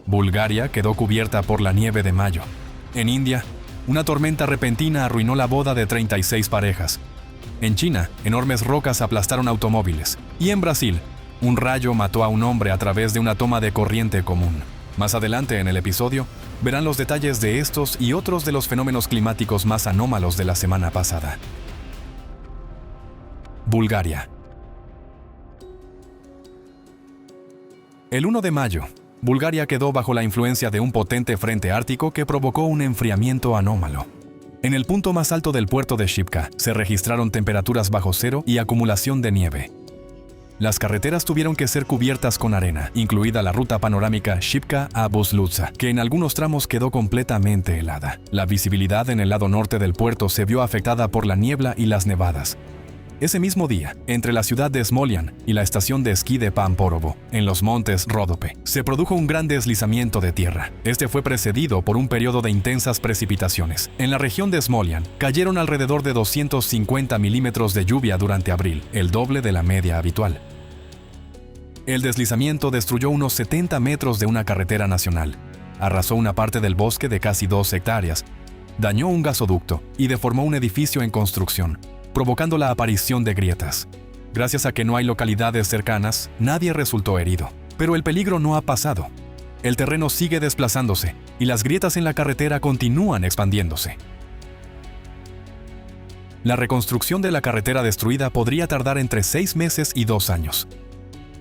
Bulgaria quedó cubierta por la nieve de mayo. En India, una tormenta repentina arruinó la boda de 36 parejas. En China, enormes rocas aplastaron automóviles. Y en Brasil, un rayo mató a un hombre a través de una toma de corriente común. Más adelante en el episodio, verán los detalles de estos y otros de los fenómenos climáticos más anómalos de la semana pasada. Bulgaria. El 1 de mayo, Bulgaria quedó bajo la influencia de un potente frente ártico que provocó un enfriamiento anómalo. En el punto más alto del puerto de Shipka se registraron temperaturas bajo cero y acumulación de nieve. Las carreteras tuvieron que ser cubiertas con arena, incluida la ruta panorámica Shipka a Buzluca, que en algunos tramos quedó completamente helada. La visibilidad en el lado norte del puerto se vio afectada por la niebla y las nevadas. Ese mismo día, entre la ciudad de Smolyan y la estación de esquí de Pamporovo, en los montes Rodope, se produjo un gran deslizamiento de tierra. Este fue precedido por un periodo de intensas precipitaciones. En la región de Smolyan, cayeron alrededor de 250 milímetros de lluvia durante abril, el doble de la media habitual. El deslizamiento destruyó unos 70 metros de una carretera nacional, arrasó una parte del bosque de casi 2 hectáreas, dañó un gasoducto y deformó un edificio en construcción, provocando la aparición de grietas. Gracias a que no hay localidades cercanas, nadie resultó herido. Pero el peligro no ha pasado. El terreno sigue desplazándose y las grietas en la carretera continúan expandiéndose. La reconstrucción de la carretera destruida podría tardar entre 6 meses y 2 años.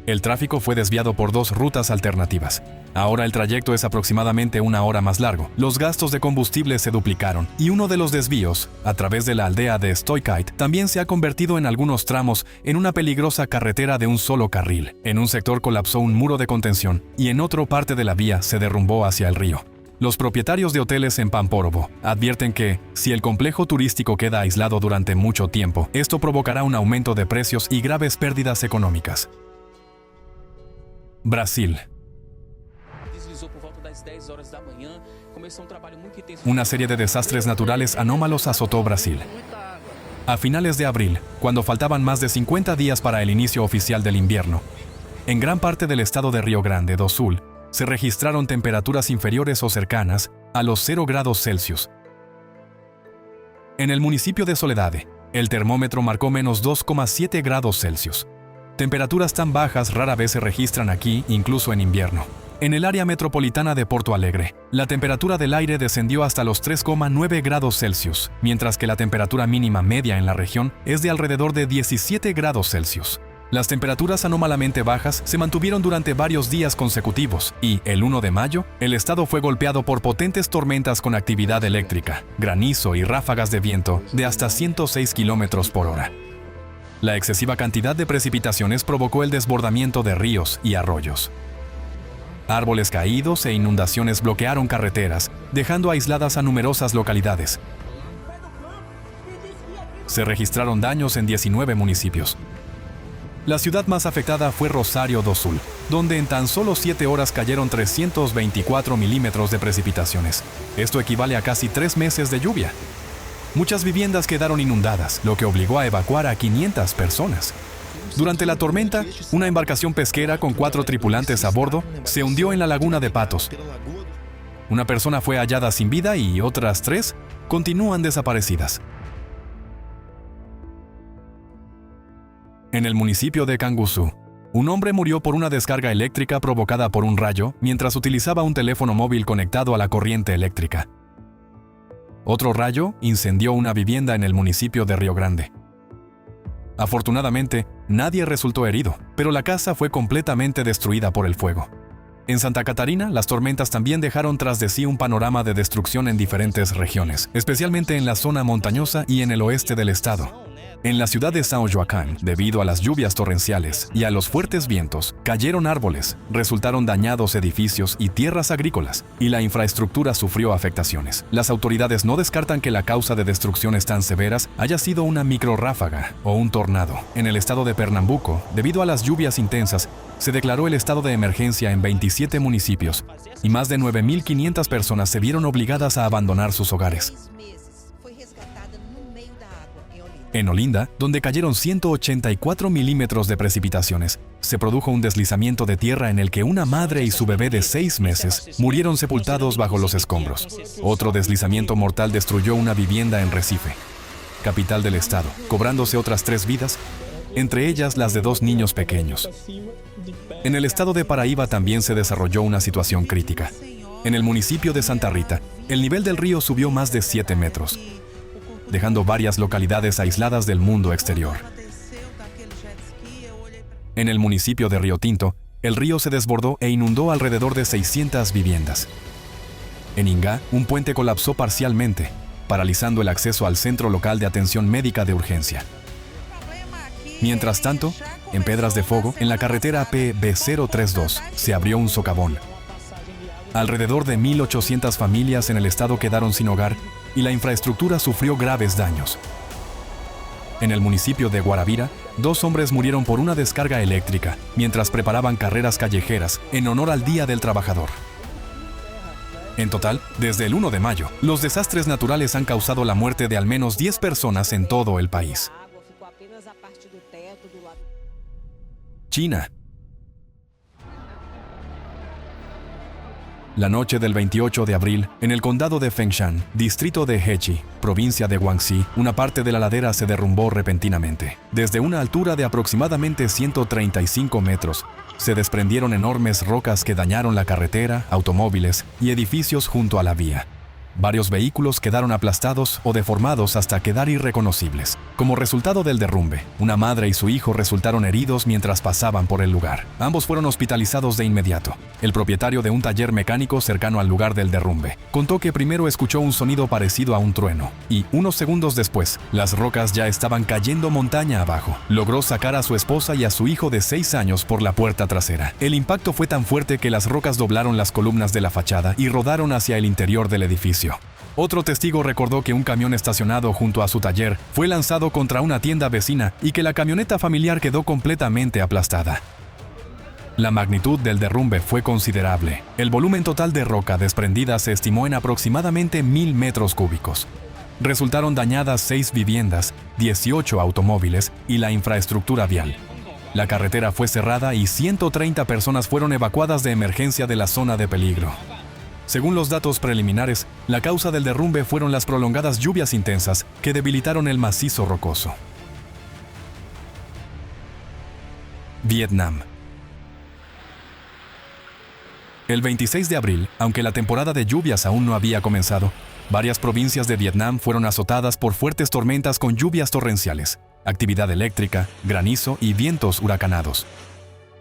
El tráfico fue desviado por 2 rutas alternativas. Ahora el trayecto es aproximadamente 1 hora más largo. Los gastos de combustible se duplicaron y uno de los desvíos, a través de la aldea de Stoykait, también se ha convertido en algunos tramos en una peligrosa carretera de un solo carril. En un sector colapsó un muro de contención y en otra parte de la vía se derrumbó hacia el río. Los propietarios de hoteles en Pamporovo advierten que, si el complejo turístico queda aislado durante mucho tiempo, esto provocará un aumento de precios y graves pérdidas económicas. Brasil. Una serie de desastres naturales anómalos azotó Brasil. A finales de abril, cuando faltaban más de 50 días para el inicio oficial del invierno, en gran parte del estado de Rio Grande do Sul, se registraron temperaturas inferiores o cercanas a los 0 grados Celsius. En el municipio de Soledade, el termómetro marcó menos 2,7 grados Celsius. Temperaturas tan bajas rara vez se registran aquí, incluso en invierno. En el área metropolitana de Porto Alegre, la temperatura del aire descendió hasta los 3,9 grados Celsius, mientras que la temperatura mínima media en la región es de alrededor de 17 grados Celsius. Las temperaturas anómalamente bajas se mantuvieron durante varios días consecutivos y, el 1 de mayo, el estado fue golpeado por potentes tormentas con actividad eléctrica, granizo y ráfagas de viento de hasta 106 kilómetros por hora. La excesiva cantidad de precipitaciones provocó el desbordamiento de ríos y arroyos. Árboles caídos e inundaciones bloquearon carreteras, dejando aisladas a numerosas localidades. Se registraron daños en 19 municipios. La ciudad más afectada fue Rosario do Sul, donde en tan solo 7 horas cayeron 324 milímetros de precipitaciones. Esto equivale a casi 3 meses de lluvia. Muchas viviendas quedaron inundadas, lo que obligó a evacuar a 500 personas. Durante la tormenta, una embarcación pesquera con 4 tripulantes a bordo se hundió en la laguna de Patos. Una persona fue hallada sin vida y otras 3 continúan desaparecidas. En el municipio de Canguçu, un hombre murió por una descarga eléctrica provocada por un rayo mientras utilizaba un teléfono móvil conectado a la corriente eléctrica. Otro rayo incendió una vivienda en el municipio de Rio Grande. Afortunadamente, nadie resultó herido, pero la casa fue completamente destruida por el fuego. En Santa Catarina, las tormentas también dejaron tras de sí un panorama de destrucción en diferentes regiones, especialmente en la zona montañosa y en el oeste del estado. En la ciudad de São Joaquim, debido a las lluvias torrenciales y a los fuertes vientos, cayeron árboles, resultaron dañados edificios y tierras agrícolas, y la infraestructura sufrió afectaciones. Las autoridades no descartan que la causa de destrucciones tan severas haya sido una microrráfaga o un tornado. En el estado de Pernambuco, debido a las lluvias intensas, se declaró el estado de emergencia en 27 municipios, y más de 9.500 personas se vieron obligadas a abandonar sus hogares. En Olinda, donde cayeron 184 milímetros de precipitaciones, se produjo un deslizamiento de tierra en el que una madre y su bebé de 6 meses murieron sepultados bajo los escombros. Otro deslizamiento mortal destruyó una vivienda en Recife, capital del estado, cobrándose otras 3 vidas, entre ellas las de 2 niños pequeños. En el estado de Paraíba también se desarrolló una situación crítica. En el municipio de Santa Rita, el nivel del río subió más de 7 metros, dejando varias localidades aisladas del mundo exterior. En el municipio de Río Tinto, el río se desbordó e inundó alrededor de 600 viviendas. En Ingá, un puente colapsó parcialmente, paralizando el acceso al centro local de atención médica de urgencia. Mientras tanto, en Pedras de Fogo, en la carretera PB032, se abrió un socavón. Alrededor de 1.800 familias en el estado quedaron sin hogar y la infraestructura sufrió graves daños. En el municipio de Guarabira, 2 hombres murieron por una descarga eléctrica mientras preparaban carreras callejeras en honor al Día del Trabajador. En total, desde el 1 de mayo, los desastres naturales han causado la muerte de al menos 10 personas en todo el país. China. La noche del 28 de abril, en el condado de Fengshan, distrito de Hechi, provincia de Guangxi, una parte de la ladera se derrumbó repentinamente. Desde una altura de aproximadamente 135 metros, se desprendieron enormes rocas que dañaron la carretera, automóviles y edificios junto a la vía. Varios vehículos quedaron aplastados o deformados hasta quedar irreconocibles. Como resultado del derrumbe, una madre y su hijo resultaron heridos mientras pasaban por el lugar. Ambos fueron hospitalizados de inmediato. El propietario de un taller mecánico cercano al lugar del derrumbe contó que primero escuchó un sonido parecido a un trueno y, unos segundos después, las rocas ya estaban cayendo montaña abajo. Logró sacar a su esposa y a su hijo de 6 años por la puerta trasera. El impacto fue tan fuerte que las rocas doblaron las columnas de la fachada y rodaron hacia el interior del edificio. Otro testigo recordó que un camión estacionado junto a su taller fue lanzado contra una tienda vecina y que la camioneta familiar quedó completamente aplastada. La magnitud del derrumbe fue considerable. El volumen total de roca desprendida se estimó en aproximadamente 1.000 metros cúbicos. Resultaron dañadas 6 viviendas, 18 automóviles y la infraestructura vial. La carretera fue cerrada y 130 personas fueron evacuadas de emergencia de la zona de peligro. Según los datos preliminares, la causa del derrumbe fueron las prolongadas lluvias intensas que debilitaron el macizo rocoso. Vietnam. El 26 de abril, aunque la temporada de lluvias aún no había comenzado, varias provincias de Vietnam fueron azotadas por fuertes tormentas con lluvias torrenciales, actividad eléctrica, granizo y vientos huracanados.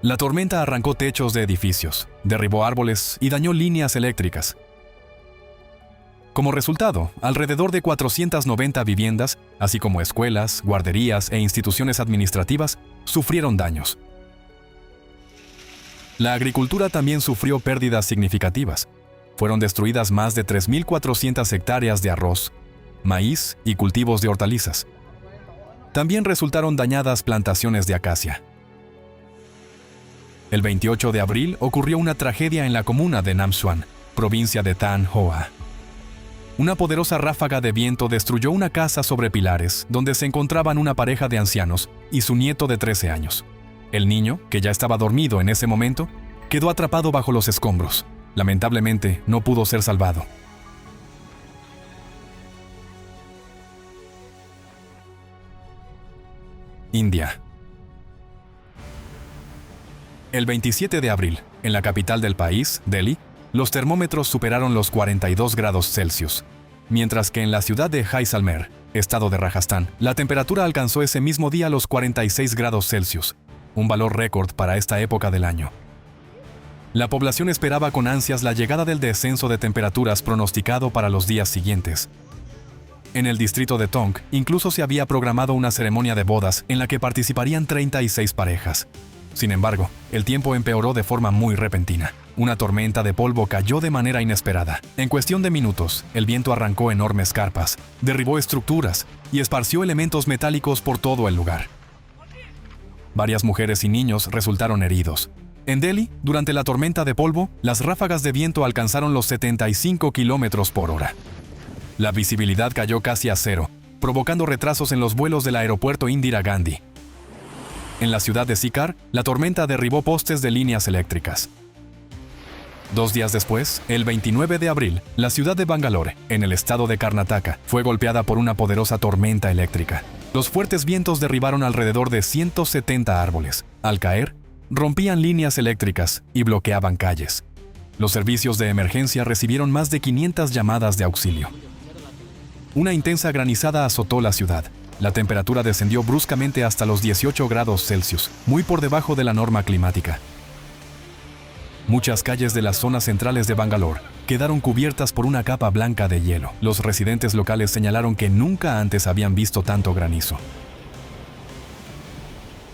La tormenta arrancó techos de edificios, derribó árboles y dañó líneas eléctricas. Como resultado, alrededor de 490 viviendas, así como escuelas, guarderías e instituciones administrativas, sufrieron daños. La agricultura también sufrió pérdidas significativas. Fueron destruidas más de 3.400 hectáreas de arroz, maíz y cultivos de hortalizas. También resultaron dañadas plantaciones de acacia. El 28 de abril ocurrió una tragedia en la comuna de Nam Xuan, provincia de Thanh Hoa. Una poderosa ráfaga de viento destruyó una casa sobre pilares donde se encontraban una pareja de ancianos y su nieto de 13 años. El niño, que ya estaba dormido en ese momento, quedó atrapado bajo los escombros. Lamentablemente, no pudo ser salvado. India. El 27 de abril, en la capital del país, Delhi, los termómetros superaron los 42 grados Celsius, mientras que en la ciudad de Jaisalmer, estado de Rajastán, la temperatura alcanzó ese mismo día los 46 grados Celsius, un valor récord para esta época del año. La población esperaba con ansias la llegada del descenso de temperaturas pronosticado para los días siguientes. En el distrito de Tong, incluso se había programado una ceremonia de bodas en la que participarían 36 parejas. Sin embargo, el tiempo empeoró de forma muy repentina. Una tormenta de polvo cayó de manera inesperada. En cuestión de minutos, el viento arrancó enormes carpas, derribó estructuras y esparció elementos metálicos por todo el lugar. Varias mujeres y niños resultaron heridos. En Delhi, durante la tormenta de polvo, las ráfagas de viento alcanzaron los 75 kilómetros por hora. La visibilidad cayó casi a cero, provocando retrasos en los vuelos del aeropuerto Indira Gandhi. En la ciudad de Sikar, la tormenta derribó postes de líneas eléctricas. 2 días después, el 29 de abril, la ciudad de Bangalore, en el estado de Karnataka, fue golpeada por una poderosa tormenta eléctrica. Los fuertes vientos derribaron alrededor de 170 árboles. Al caer, rompían líneas eléctricas y bloqueaban calles. Los servicios de emergencia recibieron más de 500 llamadas de auxilio. Una intensa granizada azotó la ciudad. La temperatura descendió bruscamente hasta los 18 grados Celsius, muy por debajo de la norma climática. Muchas calles de las zonas centrales de Bangalore quedaron cubiertas por una capa blanca de hielo. Los residentes locales señalaron que nunca antes habían visto tanto granizo.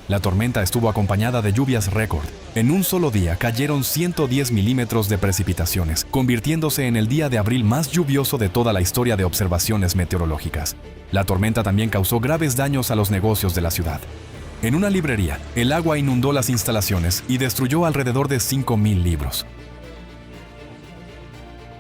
La tormenta estuvo acompañada de lluvias récord. En un solo día cayeron 110 milímetros de precipitaciones, convirtiéndose en el día de abril más lluvioso de toda la historia de observaciones meteorológicas. La tormenta también causó graves daños a los negocios de la ciudad. En una librería, el agua inundó las instalaciones y destruyó alrededor de 5,000 libros.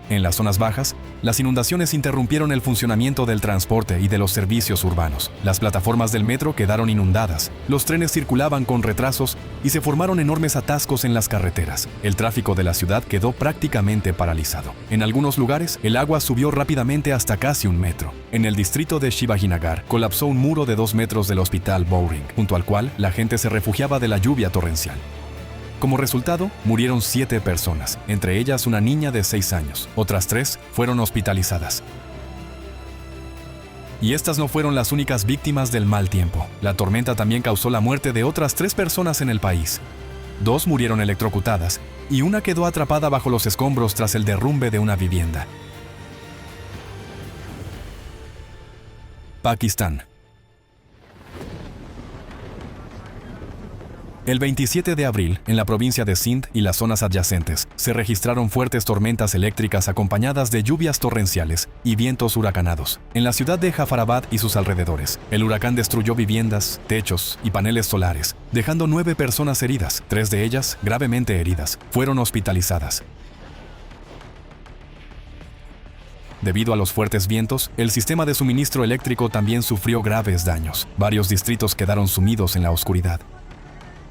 En las zonas bajas, las inundaciones interrumpieron el funcionamiento del transporte y de los servicios urbanos. Las plataformas del metro quedaron inundadas, los trenes circulaban con retrasos y se formaron enormes atascos en las carreteras. El tráfico de la ciudad quedó prácticamente paralizado. En algunos lugares, el agua subió rápidamente hasta casi 1 metro. En el distrito de Shivajinagar, colapsó un muro de 2 metros del hospital Bowring, junto al cual la gente se refugiaba de la lluvia torrencial. Como resultado, murieron 7 personas, entre ellas una niña de 6 años. Otras 3 fueron hospitalizadas. Y estas no fueron las únicas víctimas del mal tiempo. La tormenta también causó la muerte de otras 3 personas en el país. 2 murieron electrocutadas y una quedó atrapada bajo los escombros tras el derrumbe de una vivienda. Pakistán. El 27 de abril, en la provincia de Sindh y las zonas adyacentes, se registraron fuertes tormentas eléctricas acompañadas de lluvias torrenciales y vientos huracanados. En la ciudad de Jafarabad y sus alrededores, el huracán destruyó viviendas, techos y paneles solares, dejando 9 personas heridas. 3 de ellas, gravemente heridas, fueron hospitalizadas. Debido a los fuertes vientos, el sistema de suministro eléctrico también sufrió graves daños. Varios distritos quedaron sumidos en la oscuridad.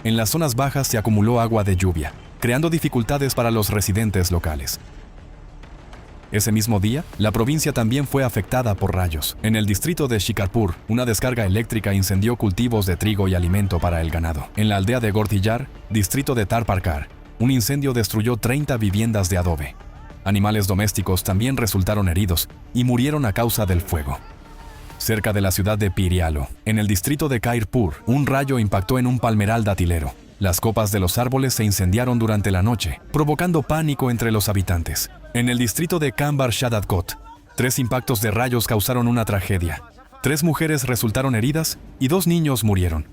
En las zonas bajas se acumuló agua de lluvia, creando dificultades para los residentes locales. Ese mismo día, la provincia también fue afectada por rayos. En el distrito de Shikarpur, una descarga eléctrica incendió cultivos de trigo y alimento para el ganado. En la aldea de Gortiyar, distrito de Tarparkar, un incendio destruyó 30 viviendas de adobe. Animales domésticos también resultaron heridos y murieron a causa del fuego. Cerca de la ciudad de Pirialo, en el distrito de Kairpur, un rayo impactó en un palmeral datilero. Las copas de los árboles se incendiaron durante la noche, provocando pánico entre los habitantes. En el distrito de Kambar Shadadkot, 3 impactos de rayos causaron una tragedia. 3 mujeres resultaron heridas y 2 niños murieron.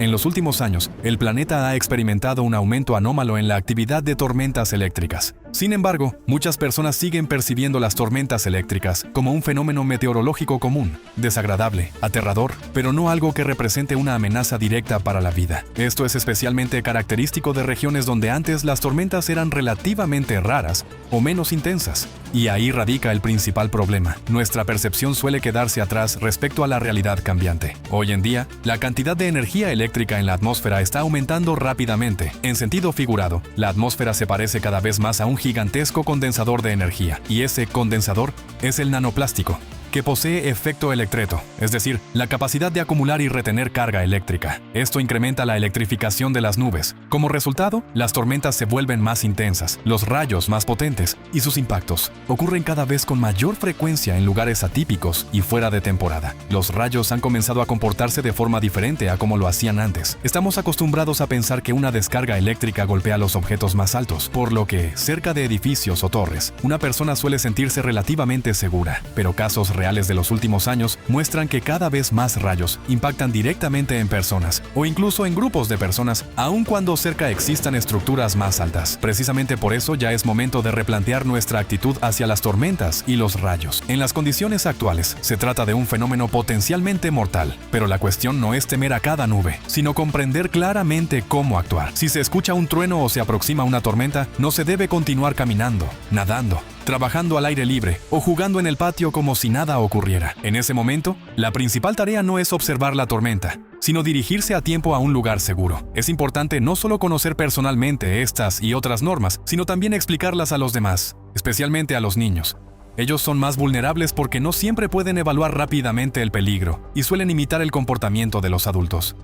En los últimos años, el planeta ha experimentado un aumento anómalo en la actividad de tormentas eléctricas. Sin embargo, muchas personas siguen percibiendo las tormentas eléctricas como un fenómeno meteorológico común, desagradable, aterrador, pero no algo que represente una amenaza directa para la vida. Esto es especialmente característico de regiones donde antes las tormentas eran relativamente raras o menos intensas. Y ahí radica el principal problema. Nuestra percepción suele quedarse atrás respecto a la realidad cambiante. Hoy en día, la cantidad de energía eléctrica en la atmósfera está aumentando rápidamente. En sentido figurado, la atmósfera se parece cada vez más a un gigantesco condensador de energía, y ese condensador es el nanoplástico, que posee efecto electreto, es decir, la capacidad de acumular y retener carga eléctrica. Esto incrementa la electrificación de las nubes. Como resultado, las tormentas se vuelven más intensas, los rayos más potentes, y sus impactos ocurren cada vez con mayor frecuencia en lugares atípicos y fuera de temporada. Los rayos han comenzado a comportarse de forma diferente a como lo hacían antes. Estamos acostumbrados a pensar que una descarga eléctrica golpea los objetos más altos, por lo que, cerca de edificios o torres, una persona suele sentirse relativamente segura, pero casos reales de los últimos años muestran que cada vez más rayos impactan directamente en personas o incluso en grupos de personas, aun cuando cerca existan estructuras más altas. Precisamente por eso ya es momento de replantear nuestra actitud hacia las tormentas y los rayos. En las condiciones actuales, se trata de un fenómeno potencialmente mortal, pero la cuestión no es temer a cada nube, sino comprender claramente cómo actuar. Si se escucha un trueno o se aproxima una tormenta, no se debe continuar caminando, nadando trabajando al aire libre o jugando en el patio como si nada ocurriera. En ese momento, la principal tarea no es observar la tormenta, sino dirigirse a tiempo a un lugar seguro. Es importante no solo conocer personalmente estas y otras normas, sino también explicarlas a los demás, especialmente a los niños. Ellos son más vulnerables porque no siempre pueden evaluar rápidamente el peligro y suelen imitar el comportamiento de los adultos.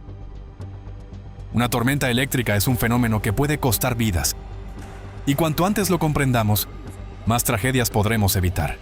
Una tormenta eléctrica es un fenómeno que puede costar vidas, y cuanto antes lo comprendamos, más tragedias podremos evitar.